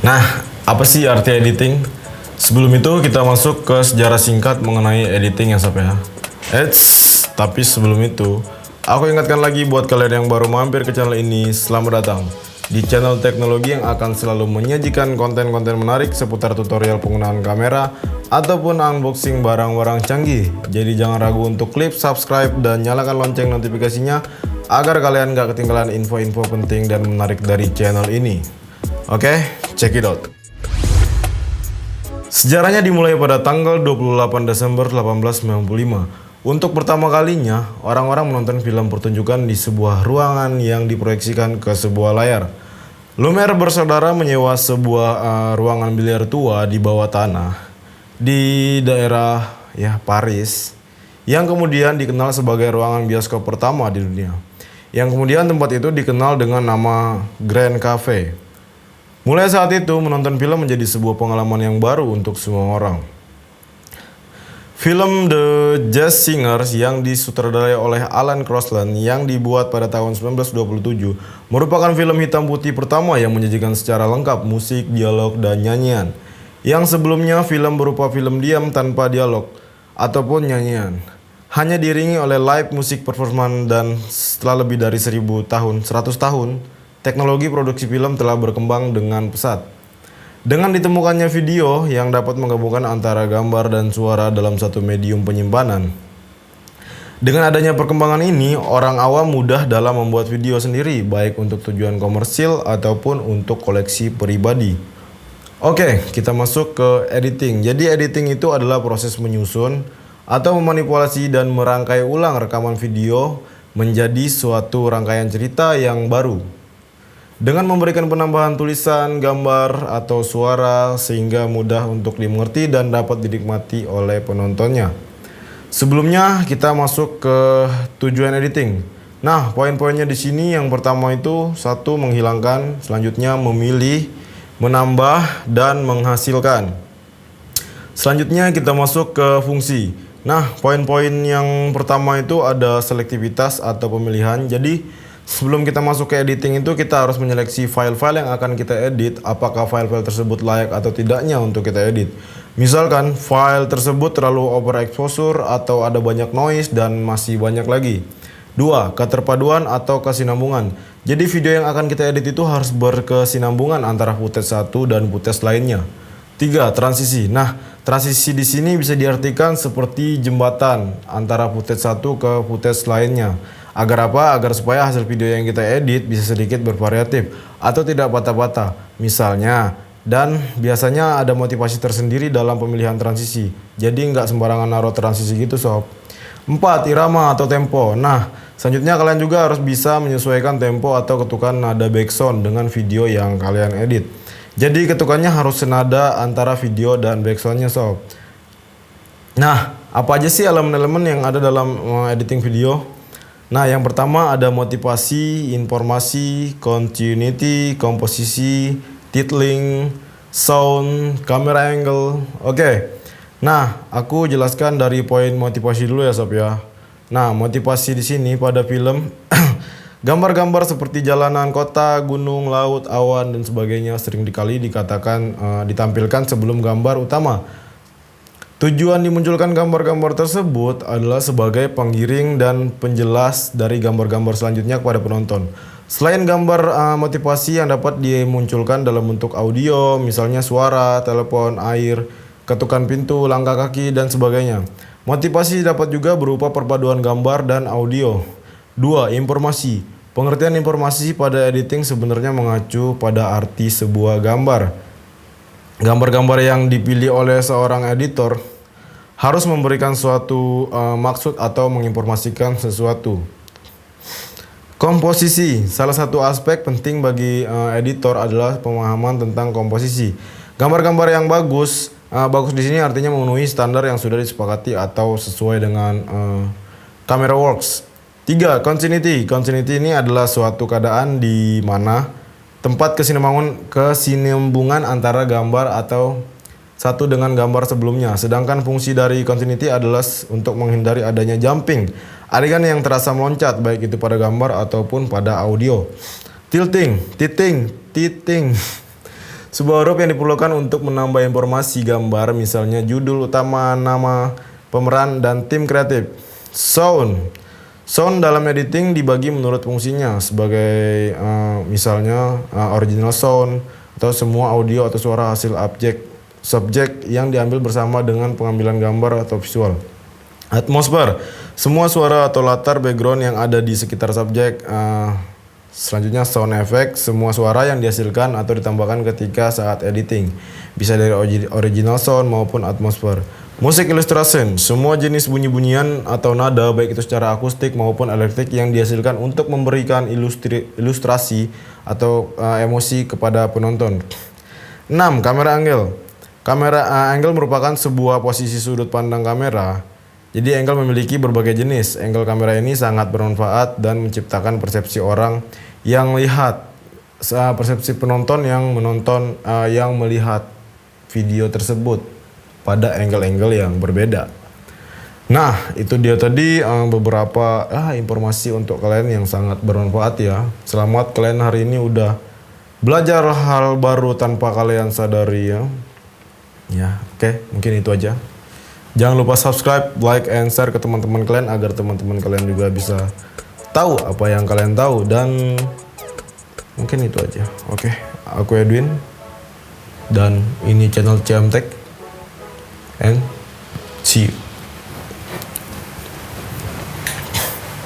Nah, apa sih arti editing? Sebelum itu kita masuk ke sejarah singkat mengenai editing ya Sob ya. Tapi sebelum itu, aku ingatkan lagi buat kalian yang baru mampir ke channel ini, selamat datang di channel teknologi yang akan selalu menyajikan konten-konten menarik seputar tutorial penggunaan kamera ataupun unboxing barang-barang canggih. Jadi jangan ragu untuk klik subscribe dan nyalakan lonceng notifikasinya agar kalian gak ketinggalan info-info penting dan menarik dari channel ini. Oke, check it out. Sejarahnya dimulai pada tanggal 28 Desember 1895. Untuk pertama kalinya, orang-orang menonton film pertunjukan di sebuah ruangan yang diproyeksikan ke sebuah layar. Lumière bersaudara menyewa sebuah ruangan biliar tua di bawah tanah di daerah Paris, yang kemudian dikenal sebagai ruangan bioskop pertama di dunia. Yang kemudian tempat itu dikenal dengan nama Grand Cafe. Mulai saat itu, menonton film menjadi sebuah pengalaman yang baru untuk semua orang. Film The Jazz Singers yang disutradarai oleh Alan Crosland yang dibuat pada tahun 1927 merupakan film hitam putih pertama yang menyajikan secara lengkap musik, dialog, dan nyanyian. Yang sebelumnya film berupa film diam tanpa dialog ataupun nyanyian. Hanya diiringi oleh live music performance, dan setelah lebih dari 100 tahun, teknologi produksi film telah berkembang dengan pesat. Dengan ditemukannya video yang dapat menggabungkan antara gambar dan suara dalam satu medium penyimpanan. Dengan adanya perkembangan ini, orang awam mudah dalam membuat video sendiri, baik untuk tujuan komersil ataupun untuk koleksi pribadi. Oke, kita masuk ke editing. Jadi editing itu adalah proses menyusun atau memanipulasi dan merangkai ulang rekaman video menjadi suatu rangkaian cerita yang baru, dengan memberikan penambahan tulisan, gambar, atau suara sehingga mudah untuk dimengerti dan dapat dinikmati oleh penontonnya. Sebelumnya kita masuk ke tujuan editing. Nah, poin-poinnya di sini yang pertama itu satu, menghilangkan, selanjutnya memilih, menambah, dan menghasilkan. Selanjutnya kita masuk ke fungsi. Nah, poin-poin yang pertama itu ada selektivitas atau pemilihan. Jadi sebelum kita masuk ke editing itu kita harus menyeleksi file-file yang akan kita edit, apakah file-file tersebut layak atau tidaknya untuk kita edit. Misalkan file tersebut terlalu overexposure atau ada banyak noise dan masih banyak lagi. 2. Keterpaduan atau kesinambungan. Jadi video yang akan kita edit itu harus berkesinambungan antara footage satu dan footage lainnya. 3. Transisi. Nah, transisi di sini bisa diartikan seperti jembatan antara footage satu ke footage lainnya. Agar apa? Agar supaya hasil video yang kita edit bisa sedikit bervariatif atau tidak patah-patah. Misalnya, dan biasanya ada motivasi tersendiri dalam pemilihan transisi. Jadi nggak sembarangan naruh transisi gitu sob. 4. Irama atau tempo. Nah, selanjutnya kalian juga harus bisa menyesuaikan tempo atau ketukan nada backsound dengan video yang kalian edit. Jadi ketukannya harus senada antara video dan backsoundnya sob. Nah, apa aja sih elemen-elemen yang ada dalam editing video? Nah, yang pertama ada motivasi, informasi, continuity, komposisi, titling, sound, camera angle. Oke. Nah, aku jelaskan dari poin motivasi dulu ya sob ya. Nah, motivasi di sini pada film gambar-gambar seperti jalanan kota, gunung, laut, awan, dan sebagainya sering dikali ditampilkan sebelum gambar utama. Tujuan dimunculkan gambar-gambar tersebut adalah sebagai penggiring dan penjelas dari gambar-gambar selanjutnya kepada penonton. Selain gambar motivasi yang dapat dimunculkan dalam bentuk audio, misalnya suara, telepon, air, ketukan pintu, langkah kaki, dan sebagainya. Motivasi dapat juga berupa perpaduan gambar dan audio. 2. Informasi. Pengertian informasi pada editing sebenarnya mengacu pada arti sebuah gambar. Gambar-gambar yang dipilih oleh seorang editor harus memberikan suatu maksud atau menginformasikan sesuatu. Komposisi. Salah satu aspek penting bagi editor adalah pemahaman tentang komposisi. Gambar-gambar yang bagus di sini artinya memenuhi standar yang sudah disepakati atau sesuai dengan camera works. 3. Continuity. Continuity ini adalah suatu keadaan di mana tempat kesinambungan antara gambar atau satu dengan gambar sebelumnya. Sedangkan fungsi dari continuity adalah untuk menghindari adanya jumping, adegan yang terasa meloncat baik itu pada gambar ataupun pada audio. Tilting. Sebuah huruf yang diperlukan untuk menambah informasi gambar, misalnya judul utama, nama pemeran, dan tim kreatif. Sound. Sound dalam editing dibagi menurut fungsinya sebagai misalnya original sound atau semua audio atau suara hasil subjek yang diambil bersama dengan pengambilan gambar atau visual. Atmosfer. Semua suara atau latar background yang ada di sekitar subjek. Selanjutnya sound effect. Semua suara yang dihasilkan atau ditambahkan ketika saat editing. Bisa dari original sound maupun atmosfer. Musik illustration, semua jenis bunyi-bunyian atau nada baik itu secara akustik maupun elektrik yang dihasilkan untuk memberikan ilustrasi atau emosi kepada penonton. 6. Kamera angle. Kamera angle merupakan sebuah posisi sudut pandang kamera. Jadi angle memiliki berbagai jenis. Angle kamera ini sangat bermanfaat dan menciptakan persepsi orang yang melihat, persepsi penonton yang menonton yang melihat video tersebut pada angle-angle yang berbeda. Nah, itu dia tadi beberapa informasi untuk kalian yang sangat bermanfaat ya. Selamat kalian hari ini udah belajar hal baru tanpa kalian sadari ya. Ya, oke, mungkin itu aja. Jangan lupa subscribe, like, and share ke teman-teman kalian agar teman-teman kalian juga bisa tahu apa yang kalian tahu, dan mungkin itu aja. Oke, aku Edwin dan ini channel CM Tech. And see you.